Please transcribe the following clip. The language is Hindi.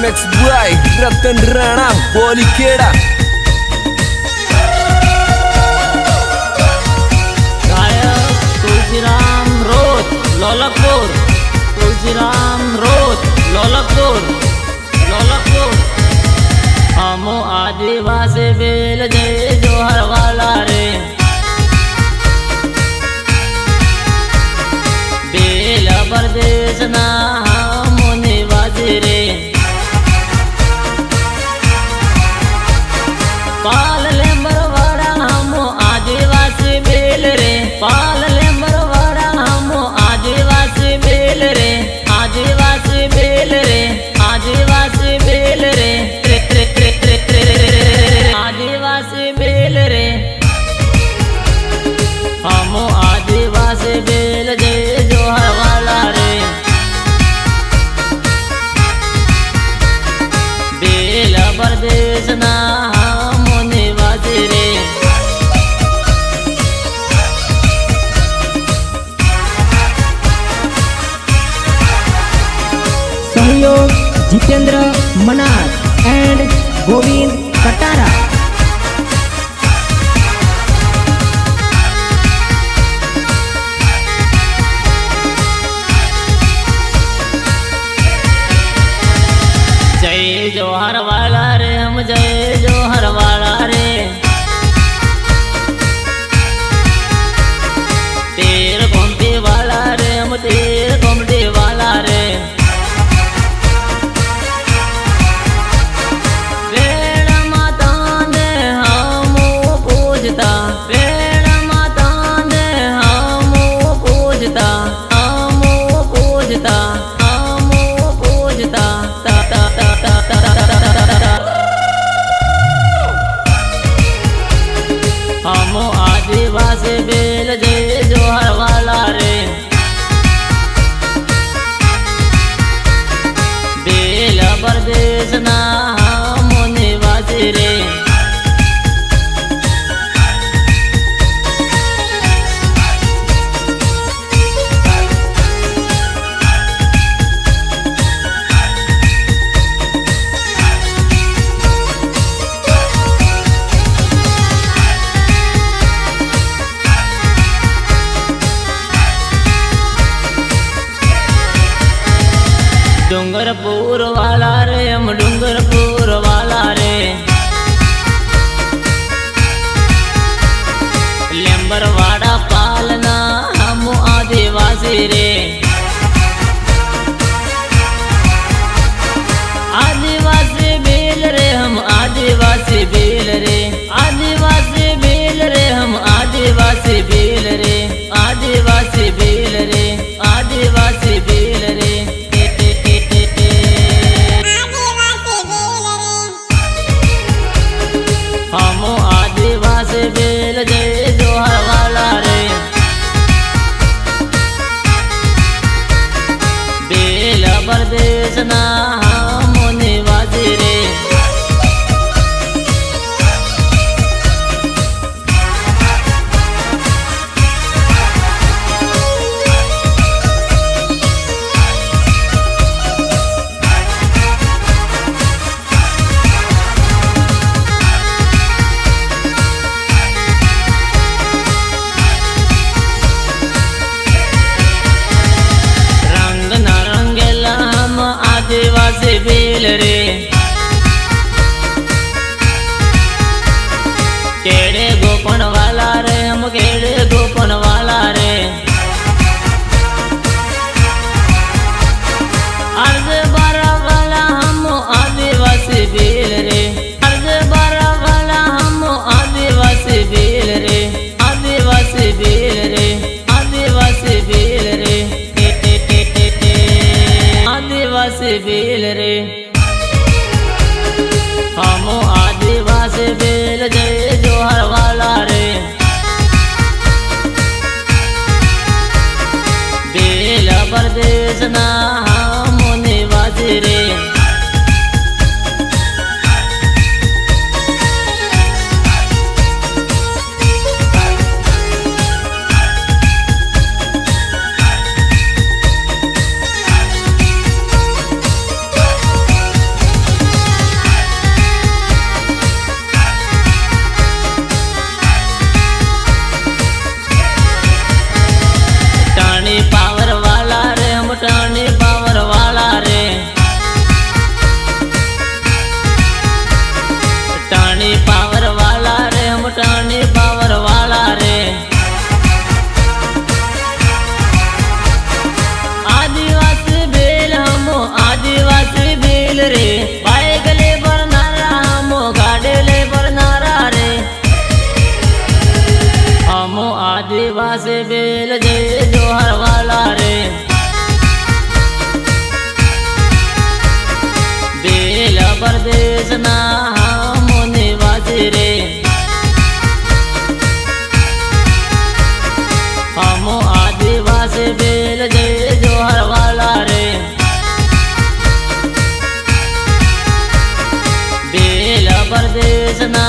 Remix by Ratan Rana Polikeda. गायक तुलसीराम रोज लोलकपुर, तुलसीराम रोज लोलकपुर। हम आदिवासी बेल जय जोहर वाला रे, बेल प्रदेश ना हम निवासी रे। पाल लेम्बरवाड़ा हम आदिवासी बेल रे, पाल लेम्बरवाड़ा हम आदिवासी बेल रे, आदिवासी बेल रे, आदिवासी बेल रे, आदिवासी बेल रे। हम आदिवासी बेल जय जोहर वाला रे, बेल प्रदेश ना हम निवासी रे। सहयोग जितेंद्र मनार एंड गोविंद कटारा। जय जोहर वाला रे, हम जय जोहर वाला रे। तेर कोमटी वाला रे, हम तेर कोमटी वाला रे। वेण माता ने हम पूजता, वेण माता ने हम पूजता, हम पूजता, हम पूजता। हम आदिवासी बेल जय जोहर वाला रे, बेल प्रदेश ना हम निवासी रे। डूंगरपुर वाला रे, हम डूंगरपुर वाला रे। लेम्बरवाड़ा पालना हम आदिवासी रे, आदिवासी बेल रे, हम आदिवासी बेल रे, आदिवासी बेल रे, हम आदिवासी बेल रे, आदिवासी बेल रे, आदिवासी बेल रे। हम आदिवासी बेल जय जोहर वाला रे, बेल प्रदेश ना हम निवासी रे। आदिवासी बेल रे, केड़े गोपन वाला रे, हम केड़े गोपन वाला रे। अर्ज बारा वाला हम आदिवासी बेल रे, अर्ज बारा वाला हम आदिवासी बेल रे, आदिवासी बेल रे, आदिवासी बेल रे, आदिवासी बेल रे। हम आदिवासी बेल जय जोहर वाला रे, आदिवासी बेल जय जोहर वाला रे। बेल प्रदेश ना हम निवासी रे। हम आदिवासी बेल जय जोहर वाला रे। बेल प्रदेश ना